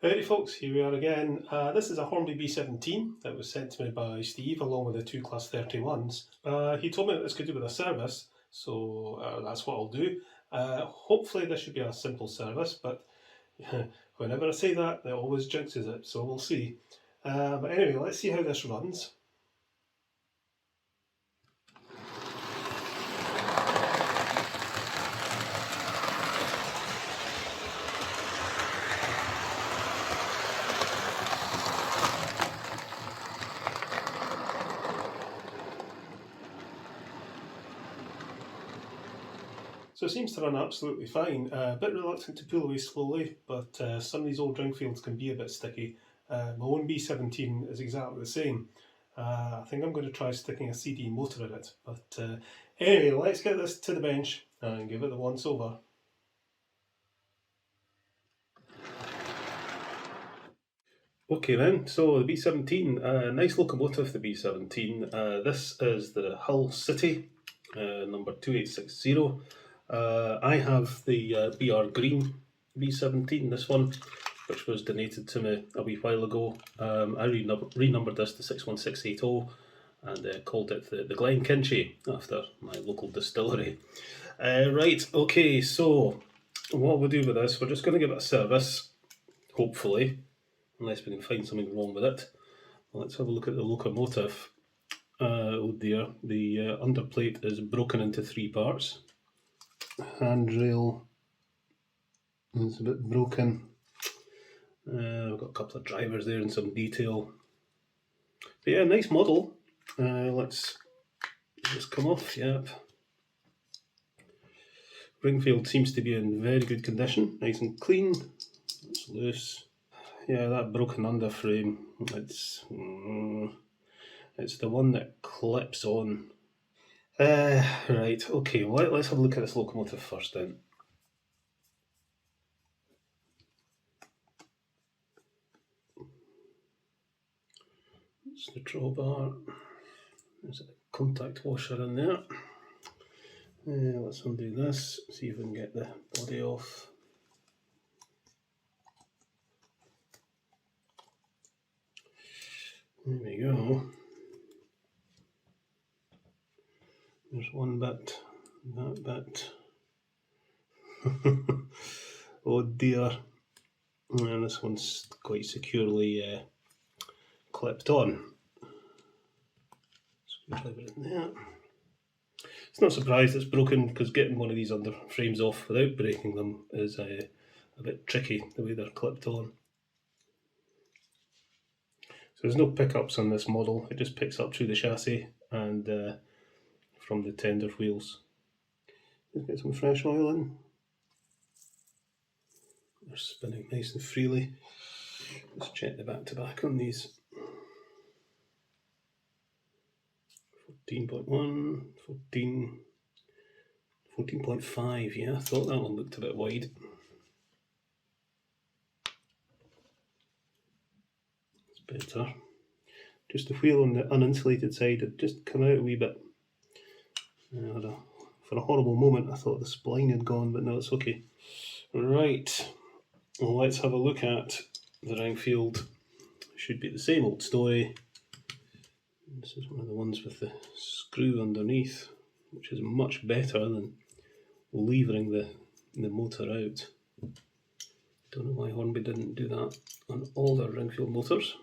Howdy folks, here we are again. This is a Hornby B17 that was sent to me by Steve along with the two Class 31s. He told me that this could do with a service, so that's what I'll do. Hopefully this should be a simple service, but whenever I say that, it always jinxes it, so we'll see. But anyway, let's see how this runs. So it seems to run absolutely fine. A bit reluctant to pull away slowly, but some of these old ring fields can be a bit sticky. My own B17 is exactly the same. I think I'm going to try sticking a CD motor in it. But anyway, let's get this to the bench and give it the once over. Okay then, so the B17, nice locomotive, the B17. This is the Hull City, number 2860. I have the BR Green B17, this one, which was donated to me a wee while ago. I renumbered this to 61680 and called it the Glen Kinchy after my local distillery. Right, okay, so what we'll do with this, we're just going to give it a service, hopefully, unless we can find something wrong with it. Let's have a look at the locomotive. Oh dear, the underplate is broken into three parts. Handrail is a bit broken. I've got a couple of drivers there and some detail. But yeah, nice model. Let's just come off, yep. Ringfield seems to be in very good condition, nice and clean. It's loose. Yeah, that broken underframe, it's the one that clips on. Right, okay, well, let's have a look at this locomotive first then. It's the drawbar. There's a contact washer in there. Let's undo this, see if we can get the body off. There we go. There's one bit, that bit. Oh dear. And this one's quite securely clipped on. Screwdriver in there. It's not surprised it's broken because getting one of these under frames off without breaking them is a bit tricky, the way they're clipped on. So there's no pickups on this model, it just picks up through the chassis and from the tender wheels. Let's get some fresh oil in. They're spinning nice and freely. Let's check the back to back on these. 14.1, 14.5, yeah, I thought that one looked a bit wide. It's better. Just the wheel on the uninsulated side had just come out a wee bit. For a horrible moment I thought the spline had gone, but no, it's okay. Right, well, let's have a look at the Ringfield. Should be the same old story. This is one of the ones with the screw underneath, which is much better than levering the motor out. Don't know why Hornby didn't do that on all their Ringfield motors.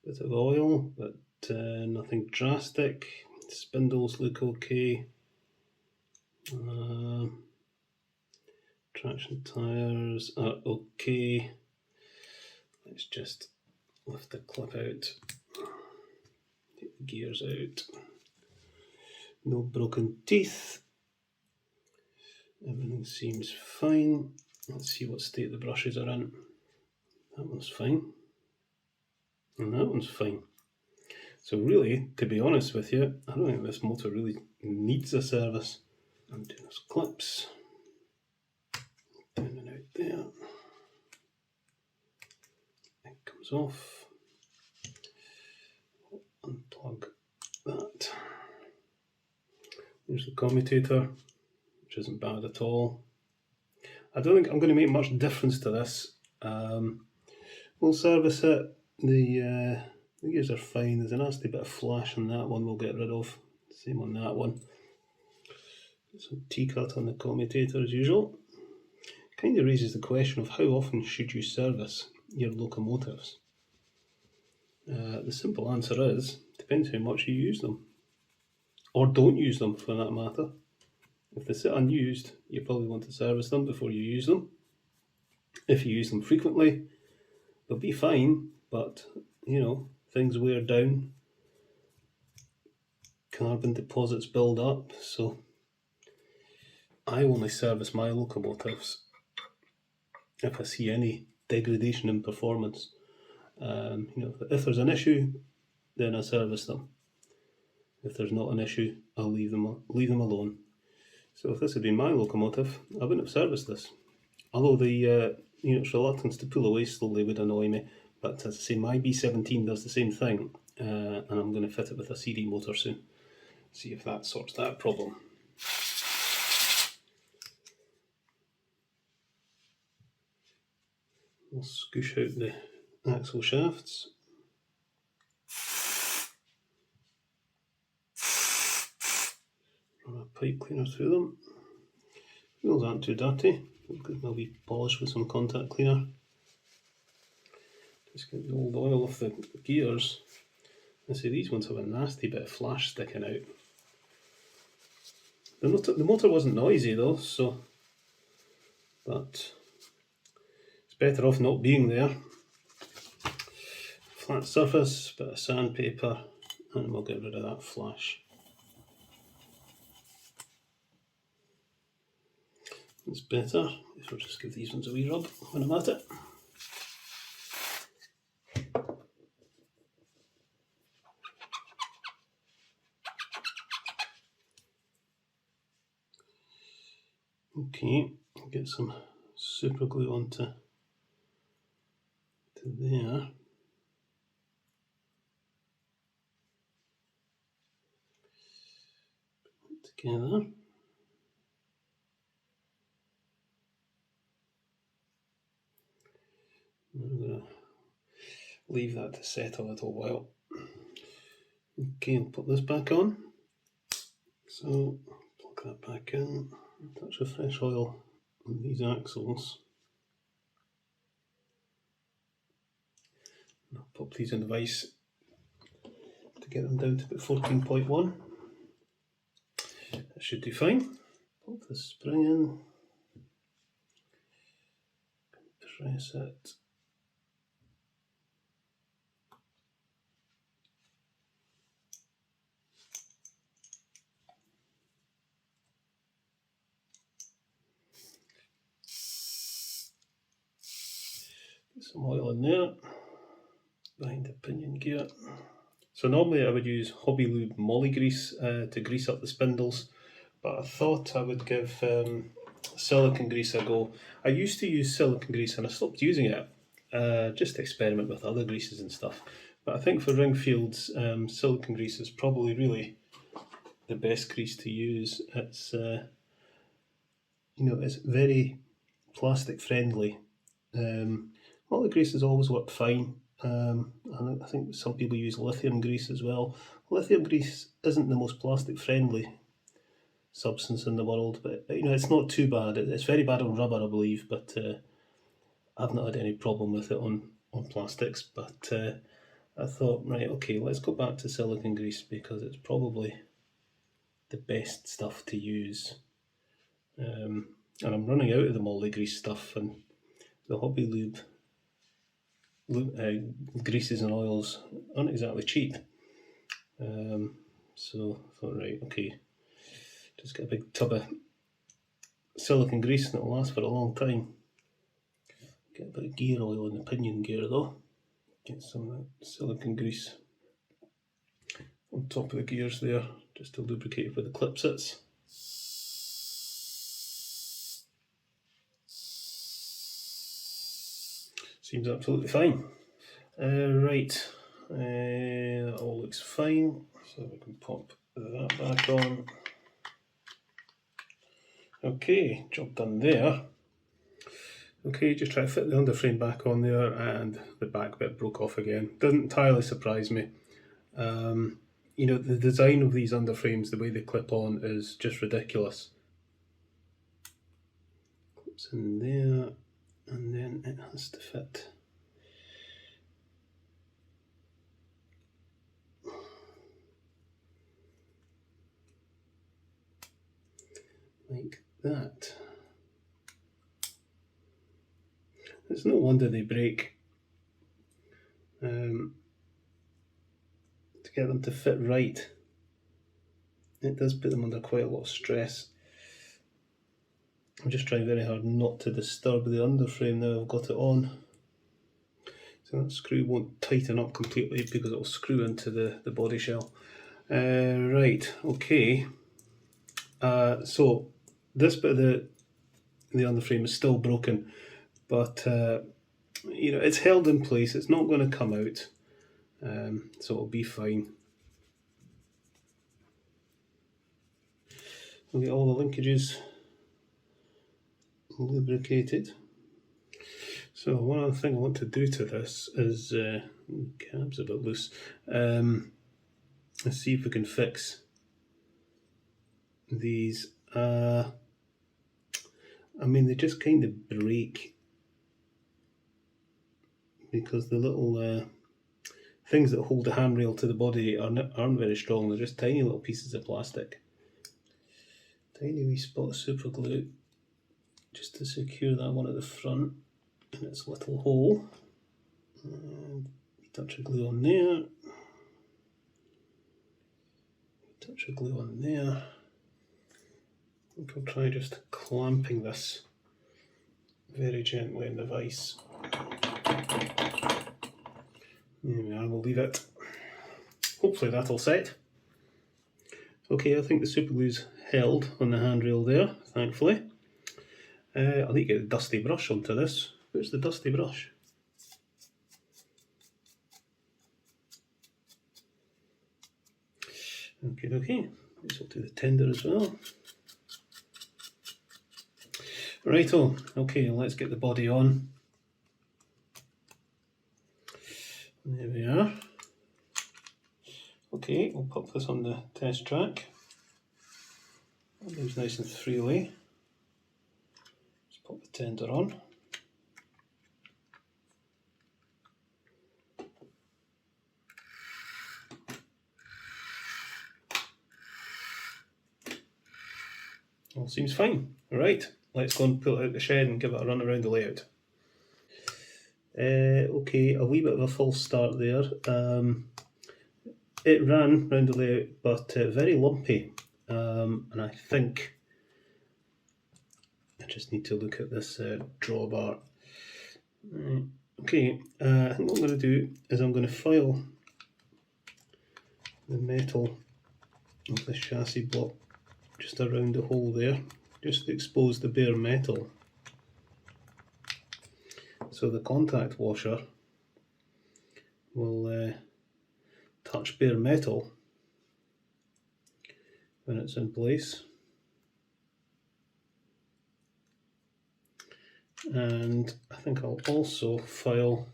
Bit of oil, but nothing drastic. Spindles look okay. Traction tyres are okay. Let's just lift the clip out. Take the gears out. No broken teeth. Everything seems fine. Let's see what state the brushes are in. That one's fine. And that one's fine. So really, to be honest with you, I don't think this motor really needs a service. I'm doing those clips. Down and out there. It comes off. Unplug that. There's the commutator, which isn't bad at all. I don't think I'm going to make much difference to this. We'll service it. The gears are fine. There's a nasty bit of flash on that one we'll get rid of. Same on that one. Some T-cut on the commutator as usual. Kind of raises the question of how often should you service your locomotives? The simple answer is, depends how much you use them. Or don't use them, for that matter. If they sit unused, you probably want to service them before you use them. If you use them frequently, they'll be fine, but, you know, things wear down. Carbon deposits build up, so I only service my locomotives if I see any degradation in performance. You know, if there's an issue, then I service them. If there's not an issue, I'll leave them alone. So if this had been my locomotive, I wouldn't have serviced this. Although the unit's reluctance to pull away slowly would annoy me, but as I say, my B17 does the same thing, and I'm going to fit it with a CD motor soon. See if that sorts that problem. We'll scoosh out the axle shafts. Run a pipe cleaner through them. Wheels aren't too dirty. They'll be polished with some contact cleaner. Just get the old oil off the gears. I see these ones have a nasty bit of flash sticking out. The motor wasn't noisy though, so, but it's better off not being there. Flat surface, bit of sandpaper, and we'll get rid of that flash. It's better if I'll just give these ones a wee rub when I'm at it. Okay, get some super glue onto there. Put it together. I'm going to leave that to set a little while. Okay, I'll put this back on. So plug that back in. Touch of fresh oil on these axles. And I'll pop these in the vise to get them down to about 14.1. That should do fine. Pop the spring in. Press it. Get some oil in there, behind the pinion gear. So normally I would use Hobby Lube molly grease to grease up the spindles, but I thought I would give silicone grease a go. I used to use silicone grease and I stopped using it, just to experiment with other greases and stuff. But I think for Ringfields, silicone grease is probably really the best grease to use. It's you know, it's very plastic friendly. Molly grease has always worked fine. And I think some people use lithium grease as well. Lithium grease isn't the most plastic friendly substance in the world, but you know, it's not too bad. It's very bad on rubber, I believe, but I've not had any problem with it on plastics. But I thought, right, okay, let's go back to silicone grease because it's probably the best stuff to use. And I'm running out of the molly grease stuff, and the Hobby Lube greases and oils aren't exactly cheap. So I thought, right, okay, just get a big tub of silicone grease and it'll last for a long time. Get a bit of gear oil in the pinion gear though. Get some silicone grease on top of the gears there, just to lubricate where the clip sits. Seems absolutely fine. Right, that all looks fine, so we can pop that back on. Okay, job done there. Okay, just try to fit the underframe back on there and the back bit broke off again. Doesn't entirely surprise me. You know, the design of these underframes, the way they clip on, is just ridiculous. Clips in there, and then it has to fit. Like that. It's no wonder they break. To get them to fit right, it does put them under quite a lot of stress. I'm just trying very hard not to disturb the underframe now I've got it on. So that screw won't tighten up completely because it'll screw into the body shell. Right, okay. So this bit of the underframe is still broken, but you know, it's held in place, it's not going to come out, so it'll be fine. We'll get all the linkages lubricated. So one other thing I want to do to this is, cab's a bit loose, let's see if we can fix these. I mean, they just kind of break because the little things that hold the handrail to the body aren't very strong. They're just tiny little pieces of plastic. Tiny wee spot of super glue just to secure that one at the front in its little hole. And touch of glue on there. Touch of glue on there. I think I'll try just clamping this very gently in the vise. There we are, we'll leave it. Hopefully that'll set. Okay, I think the super glue's held on the handrail there, thankfully. I'll need to get a dusty brush onto this. Where's the dusty brush? Okay. This will do the tender as well. Righto, okay, let's get the body on. There we are. Okay, we'll pop this on the test track. That moves nice and freely. Just pop the tender on. All seems fine. Right, let's go and pull it out the shed and give it a run around the layout. Okay, a wee bit of a false start there. It ran round the layout, but very lumpy. And I think I just need to look at this drawbar. Okay, I think what I'm going to do is I'm going to file the metal of the chassis block just around the hole there, just to expose the bare metal. So the contact washer will touch bare metal when it's in place. And I think I'll also file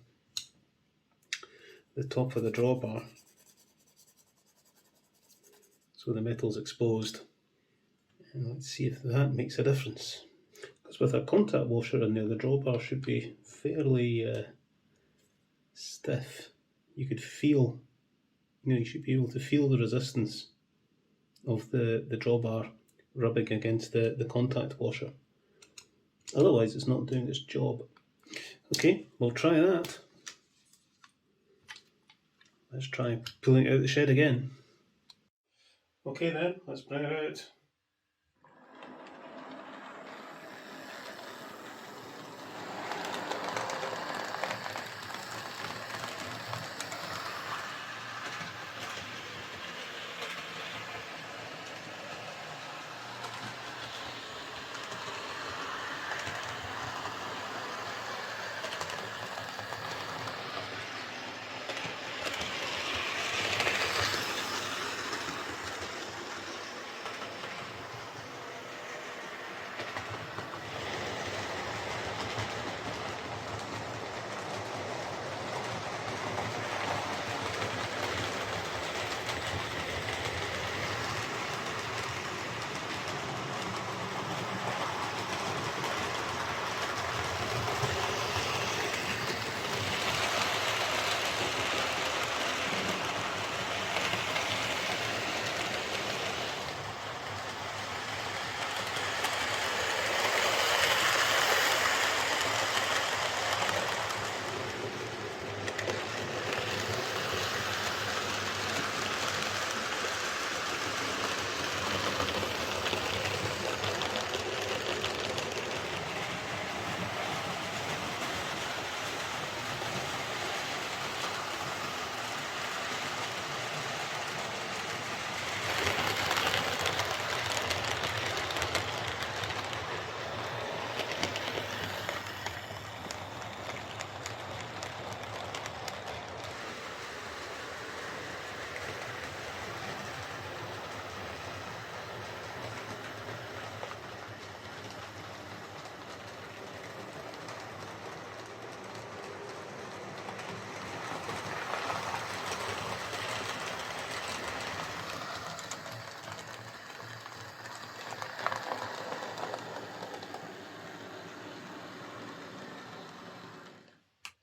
the top of the drawbar so the metal's exposed. And let's see if that makes a difference. Because with a contact washer in there, the drawbar should be fairly stiff. You could feel, you should be able to feel the resistance of the drawbar rubbing against the contact washer. Otherwise it's not doing its job. Okay, we'll try that. Let's try pulling it out the shed again. Okay then, let's bring it out.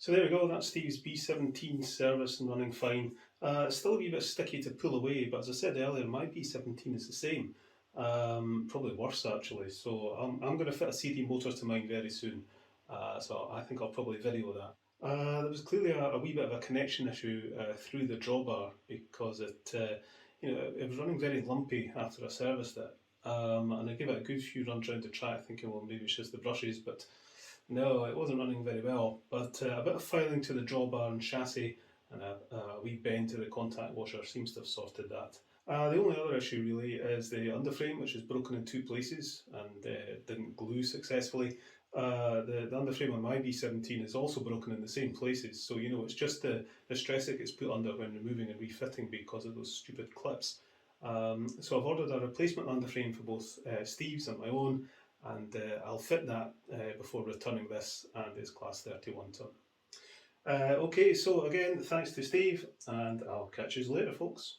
So there we go, that's Steve's B17 service and running fine. It's still a wee bit sticky to pull away, but as I said earlier, my B17 is the same. Probably worse actually, so I'm going to fit a CD motor to mine very soon. So I think I'll probably video that. There was clearly a wee bit of a connection issue through the drawbar because it was running very lumpy after I serviced it. And I gave it a good few runs around the track thinking, well, maybe it's just the brushes, but no, it wasn't running very well. But a bit of filing to the drawbar and chassis and a wee bend to the contact washer seems to have sorted that. The only other issue really is the underframe, which is broken in two places and didn't glue successfully. The underframe on my B17 is also broken in the same places, so it's just the stress it gets put under when removing and refitting because of those stupid clips. So I've ordered a replacement underframe for both Steve's and my own, and I'll fit that before returning this and his Class 31 ton. Okay, so again, thanks to Steve, and I'll catch you later, folks.